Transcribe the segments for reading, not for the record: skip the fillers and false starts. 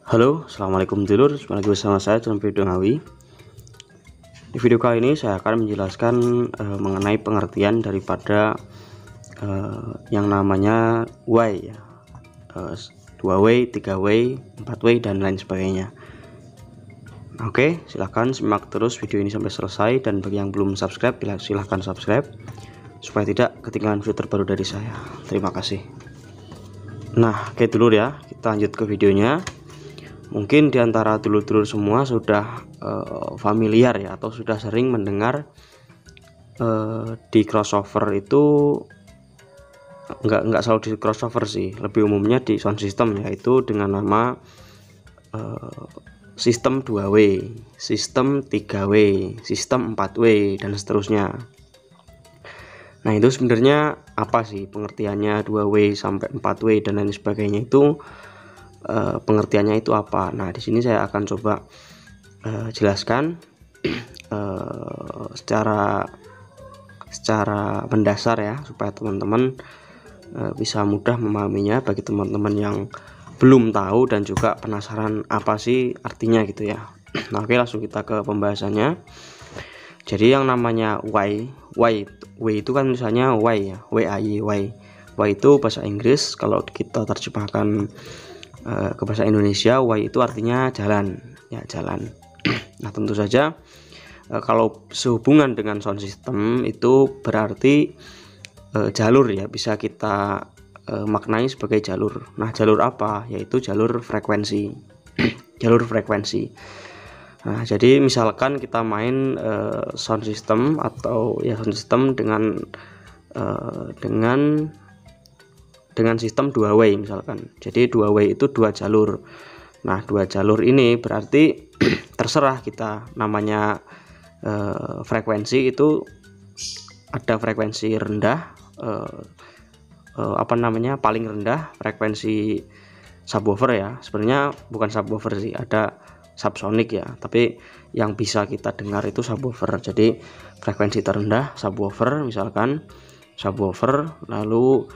Halo, assalamualaikum dulur. Jumpa lagi bersama saya dalam video Ngawi. Di video kali ini saya akan menjelaskan mengenai pengertian daripada yang namanya way, ya. 2 way, 3 way, 4 way, dan lain sebagainya. Oke, silahkan simak terus video ini sampai selesai, dan bagi yang belum subscribe silahkan subscribe supaya tidak ketinggalan video terbaru dari saya. Terima kasih. Nah, oke dulur ya, kita lanjut ke videonya. Mungkin diantara dulur-dulur semua sudah familiar ya, atau sudah sering mendengar di crossover itu nggak selalu di crossover sih, lebih umumnya di sound system, yaitu dengan nama sistem 2 way, sistem 3 way, sistem 4 way, dan seterusnya. Nah, itu sebenarnya apa sih pengertiannya 2 way sampai 4 way dan lain sebagainya itu? Pengertiannya itu apa? Nah, di sini saya akan coba jelaskan secara mendasar ya, supaya teman-teman bisa mudah memahaminya bagi teman-teman yang belum tahu dan juga penasaran apa sih artinya gitu ya. Nah, oke, langsung kita ke pembahasannya. Jadi yang namanya way itu kan misalnya way ya, way itu bahasa Inggris. Kalau kita terjemahkan ke bahasa Indonesia, way itu artinya jalan ya, jalan. Nah, tentu saja kalau sehubungan dengan sound system itu berarti jalur ya, bisa kita maknai sebagai jalur. Nah, jalur apa? Yaitu jalur frekuensi. Jalur frekuensi. Nah, jadi misalkan kita main sound system atau ya sound system dengan sistem 2 way misalkan. Jadi 2 way itu 2 jalur. Nah, 2 jalur ini berarti terserah kita namanya frekuensi itu ada frekuensi rendah, paling rendah frekuensi subwoofer ya. Sebenarnya bukan subwoofer sih, ada subsonic ya, tapi yang bisa kita dengar itu subwoofer. Jadi frekuensi terendah subwoofer misalkan subwoofer, lalu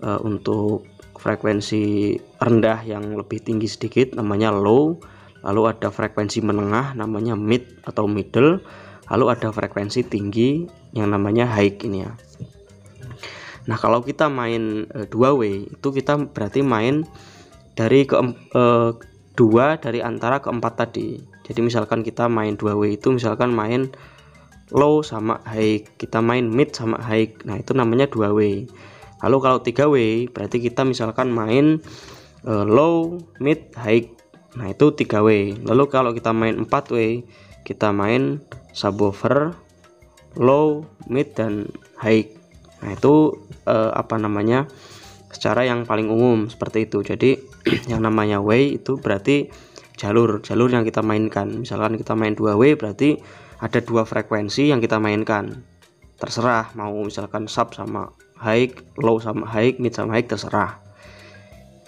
untuk frekuensi rendah yang lebih tinggi sedikit namanya low, lalu ada frekuensi menengah namanya mid atau middle, lalu ada frekuensi tinggi yang namanya high ini ya. Nah, kalau kita main 2 way itu kita berarti main dari dua dari antara keempat tadi. Jadi misalkan kita main 2 way itu misalkan main low sama high, kita main mid sama high. Nah, itu namanya 2 way. Lalu kalau 3 way berarti kita misalkan main low, mid, high. Nah, itu 3 way. Lalu kalau kita main 4 way, kita main subwoofer, low, mid, dan high. Nah, itu secara yang paling umum seperti itu. Jadi yang namanya way itu berarti jalur yang kita mainkan. Misalkan kita main 2 way berarti ada 2 frekuensi yang kita mainkan. Terserah mau misalkan sub sama high, low sama high, mid sama high, terserah.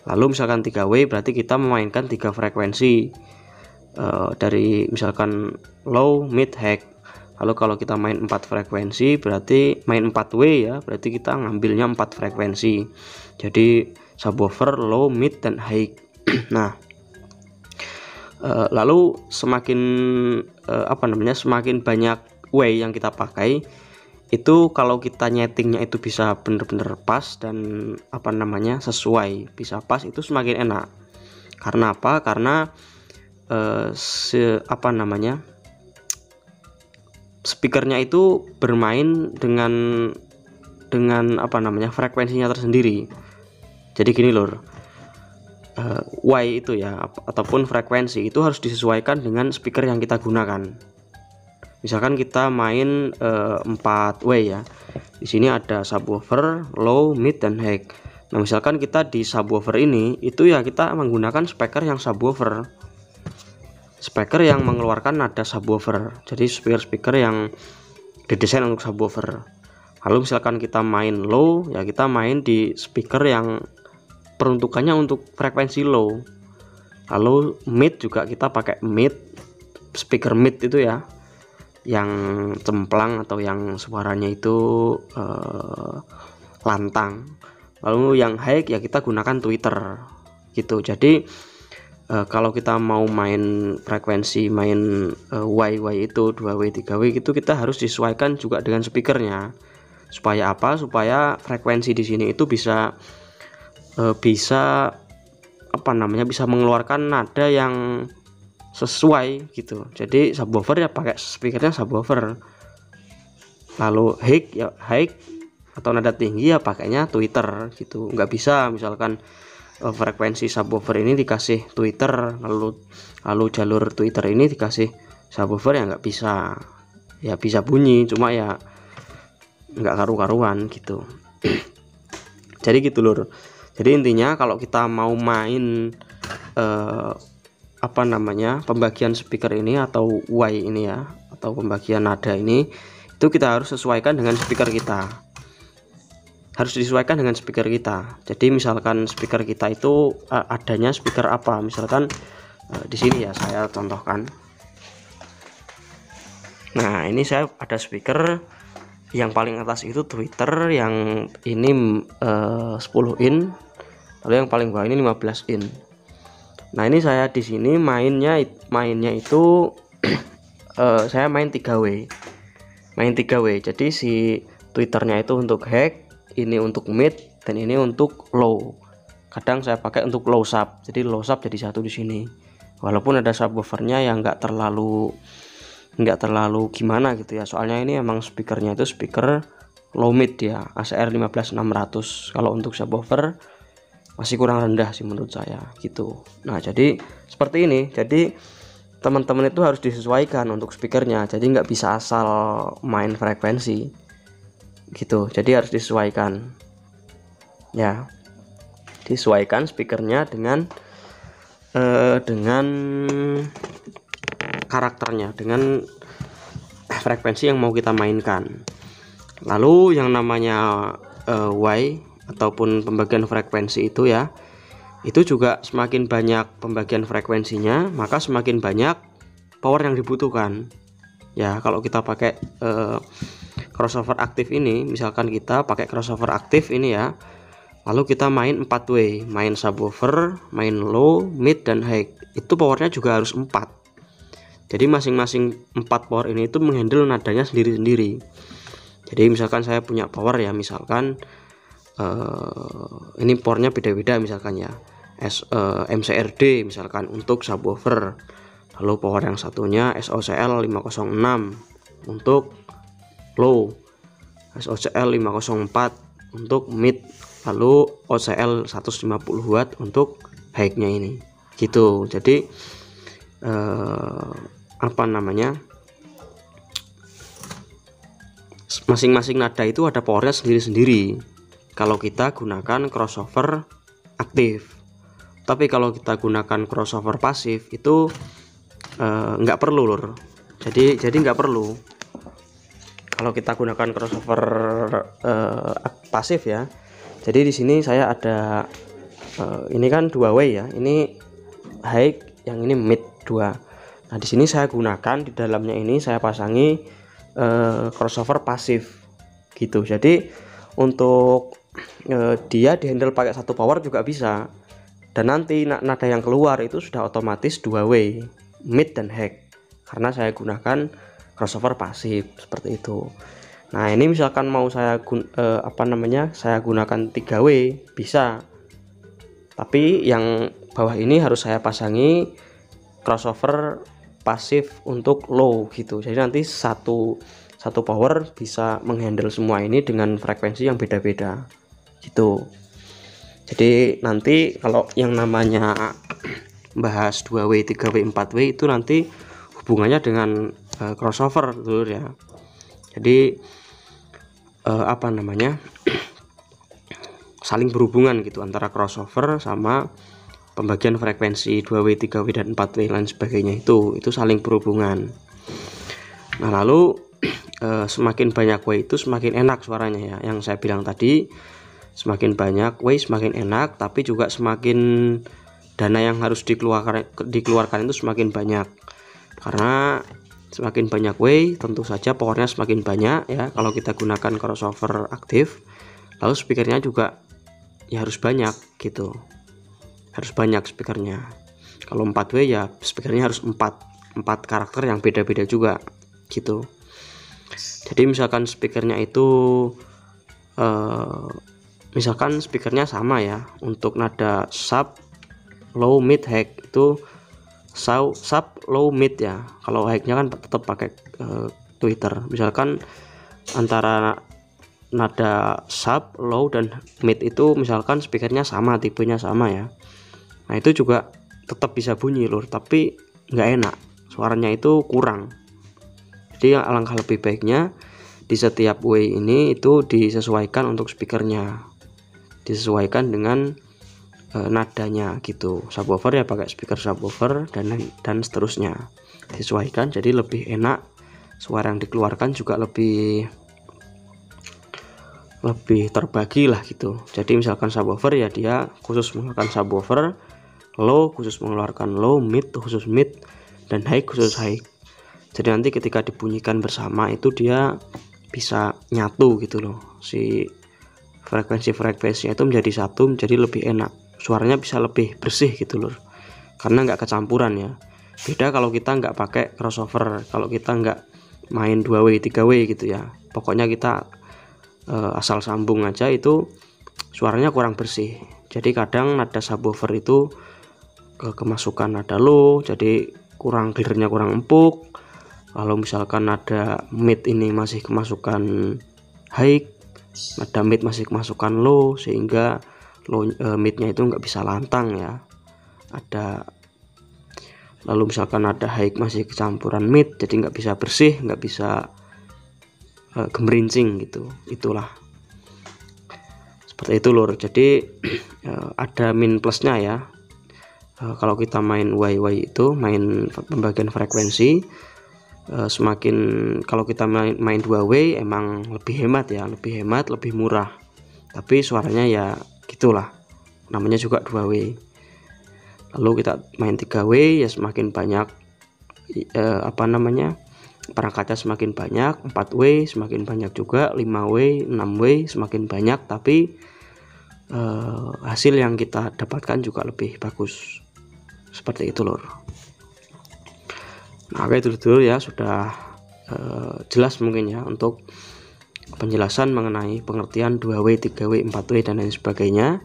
Lalu misalkan 3 way berarti kita memainkan 3 frekuensi dari misalkan low, mid, high. Lalu kalau kita main 4 frekuensi berarti main 4 way ya, berarti kita ngambilnya 4 frekuensi. Jadi subwoofer, low, mid, dan high. Nah, lalu semakin semakin banyak way yang kita pakai, itu kalau kita nyetingnya itu bisa bener-bener pas dan sesuai, bisa pas, itu semakin enak. Karena apa? Karena speakernya itu bermain dengan frekuensinya tersendiri. Jadi gini lur, Y itu ya, ataupun frekuensi itu harus disesuaikan dengan speaker yang kita gunakan. Misalkan kita main 4 way ya. Di sini ada subwoofer, low, mid, dan high. Nah, misalkan kita di subwoofer ini itu ya kita menggunakan speaker yang subwoofer. Speaker yang mengeluarkan nada subwoofer. Jadi speaker yang didesain untuk subwoofer. Lalu misalkan kita main low, ya kita main di speaker yang peruntukannya untuk frekuensi low. Lalu mid juga kita pakai mid, speaker mid itu ya, yang cemplang atau yang suaranya itu lantang. Lalu yang high ya kita gunakan tweeter gitu. Jadi kalau kita mau main frekuensi main Y itu 2W 3W itu kita harus disesuaikan juga dengan speakernya. Supaya apa? Supaya frekuensi di sini itu bisa bisa mengeluarkan nada yang sesuai gitu. Jadi subwoofer ya pakai speakernya subwoofer. Lalu high atau nada tinggi ya pakainya tweeter gitu. Nggak bisa misalkan frekuensi subwoofer ini dikasih tweeter, lalu jalur tweeter ini dikasih subwoofer, ya nggak bisa. Ya bisa bunyi, cuma ya nggak karu-karuan gitu. Jadi gitu lur. Jadi intinya kalau kita mau main pembagian speaker ini atau Y ini ya, atau pembagian nada ini, itu kita harus sesuaikan dengan speaker kita. Harus disesuaikan dengan speaker kita. Jadi misalkan speaker kita itu adanya speaker apa? Misalkan di sini ya saya contohkan. Nah, ini saya ada speaker yang paling atas itu tweeter, yang ini 10 in, lalu yang paling bawah ini 15 in. Nah, ini saya di sini mainnya itu saya main 3W. Main 3W. Jadi si tweeternya itu untuk high, ini untuk mid, dan ini untuk low. Kadang saya pakai untuk low sub. Jadi low sub jadi satu di sini. Walaupun ada subwoofernya yang nggak terlalu gimana gitu ya. Soalnya ini emang speakernya itu speaker low mid ya, ACR 15600. Kalau untuk subwoofer masih kurang rendah sih menurut saya gitu. Nah, jadi seperti ini. Jadi teman-teman itu harus disesuaikan untuk speakernya. Jadi nggak bisa asal main frekuensi gitu. Jadi harus disesuaikan ya, disesuaikan speakernya dengan karakternya, dengan frekuensi yang mau kita mainkan. Lalu yang namanya Y ataupun pembagian frekuensi itu ya, itu juga semakin banyak pembagian frekuensinya, maka semakin banyak power yang dibutuhkan ya. Kalau kita pakai crossover aktif ini, misalkan kita pakai crossover aktif ini ya, lalu kita main 4W, main subwoofer, main low, mid, dan high, itu powernya juga harus 4. Jadi masing-masing 4 power ini itu menghandle nadanya sendiri-sendiri. Jadi misalkan saya punya power ya, misalkan ini powernya beda-beda misalkan ya, MCRD misalkan untuk subwoofer, lalu power yang satunya SOCL 506 untuk low, SOCL 504 untuk mid, lalu OCL 150 watt untuk high-nya ini gitu. Jadi masing-masing nada itu ada powernya sendiri-sendiri kalau kita gunakan crossover aktif. Tapi kalau kita gunakan crossover pasif itu nggak perlu lur. Jadi nggak perlu. Kalau kita gunakan crossover pasif ya. Jadi di sini saya ada ini kan 2W ya. Ini high, yang ini mid 2. Nah, di sini saya gunakan, di dalamnya ini saya pasangi crossover pasif gitu. Jadi untuk dia dihandle pakai satu power juga bisa. Dan nanti nada yang keluar itu sudah otomatis 2W, mid dan high, karena saya gunakan crossover pasif seperti itu. Nah, ini misalkan mau saya gunakan 3W bisa. Tapi yang bawah ini harus saya pasangi crossover pasif untuk low gitu. Jadi nanti satu power bisa menghandle semua ini dengan frekuensi yang beda-beda gitu. Jadi nanti kalau yang namanya bahas 2W, 3W, 4W itu nanti hubungannya dengan crossover dulu ya. Jadi saling berhubungan gitu antara crossover sama pembagian frekuensi 2W, 3W, dan 4W lain sebagainya, itu saling berhubungan. Nah, lalu semakin banyak W itu semakin enak suaranya ya. Yang saya bilang tadi, semakin banyak W semakin enak, tapi juga semakin dana yang harus dikeluarkan itu semakin banyak. Karena semakin banyak W tentu saja powernya semakin banyak ya kalau kita gunakan crossover aktif. Lalu speakernya juga ya harus banyak gitu, harus banyak speakernya. Kalau 4W ya speakernya harus 4 karakter yang beda-beda juga gitu. Jadi misalkan speakernya itu misalkan speakernya sama ya, untuk nada sub, low, mid, high itu sub, low, mid ya. Kalau high-nya kan tetap pakai tweeter. Misalkan antara nada sub, low, dan mid itu misalkan speakernya sama, tipenya sama ya. Nah itu juga tetap bisa bunyi lur, tapi nggak enak, suaranya itu kurang. Jadi alangkah lebih baiknya di setiap way ini itu disesuaikan untuk speakernya, disesuaikan dengan nadanya gitu. Subwoofer ya pakai speaker subwoofer dan seterusnya, disesuaikan jadi lebih enak, suara yang dikeluarkan juga lebih terbagi lah gitu. Jadi misalkan subwoofer ya dia khusus mengeluarkan subwoofer, low khusus mengeluarkan low, mid khusus mid, dan high khusus high. Jadi nanti ketika dibunyikan bersama itu dia bisa nyatu gitu loh, si frekuensinya itu menjadi satu, menjadi lebih enak, suaranya bisa lebih bersih gitu loh, karena nggak kecampuran ya. Beda kalau kita nggak pakai crossover, kalau kita nggak main 2W 3W gitu ya, pokoknya kita asal sambung aja, itu suaranya kurang bersih. Jadi kadang nada subwoofer itu kemasukan nada low, jadi clearnya kurang empuk. Kalau misalkan nada mid ini masih kemasukan high, nada mid masih kemasukan low, sehingga midnya itu nggak bisa lantang ya. Lalu misalkan nada high masih kecampuran mid, jadi nggak bisa bersih, nggak bisa gemerincing gitu. Itulah seperti itu lur. Jadi ada min plusnya ya. Kalau kita main YY itu main pembagian frekuensi, semakin kalau kita main 2W emang lebih hemat ya, lebih murah, tapi suaranya ya gitulah, namanya juga 2W. Lalu kita main 3W ya semakin banyak perangkatnya semakin banyak, 4W semakin banyak juga, 5W 6W semakin banyak, tapi hasil yang kita dapatkan juga lebih bagus. Seperti itu lor. Nah itu dulu ya, sudah jelas mungkin ya untuk penjelasan mengenai pengertian 2W, 3W, 4W dan lain sebagainya.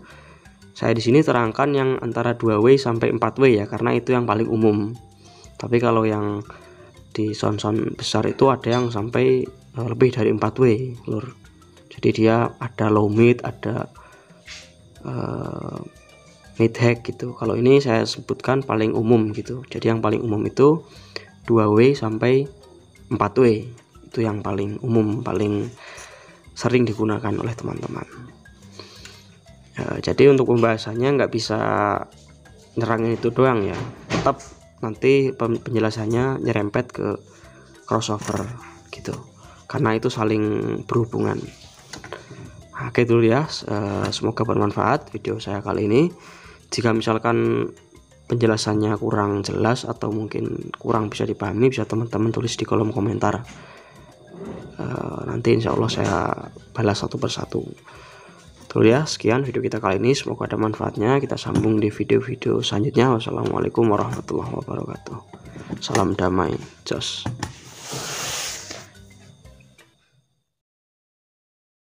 Saya di sini terangkan yang antara 2W sampai 4W ya, karena itu yang paling umum. Tapi kalau yang di sound besar itu ada yang sampai lebih dari 4W lur. Jadi dia ada low mid, ada mid high gitu. Kalau ini saya sebutkan paling umum gitu. Jadi yang paling umum itu 2W sampai 4W, itu yang paling umum, paling sering digunakan oleh teman-teman. Jadi untuk pembahasannya nggak bisa nyerangin itu doang ya, tetap nanti penjelasannya nyerempet ke crossover gitu, karena itu saling berhubungan. Oke dulu ya, semoga bermanfaat video saya kali ini. Jika misalkan penjelasannya kurang jelas atau mungkin kurang bisa dipahami, bisa teman-teman tulis di kolom komentar. Nanti insya Allah saya balas satu persatu. Tuh ya, sekian video kita kali ini, semoga ada manfaatnya. Kita sambung di video-video selanjutnya. Wassalamualaikum warahmatullahi wabarakatuh. Salam damai, jos.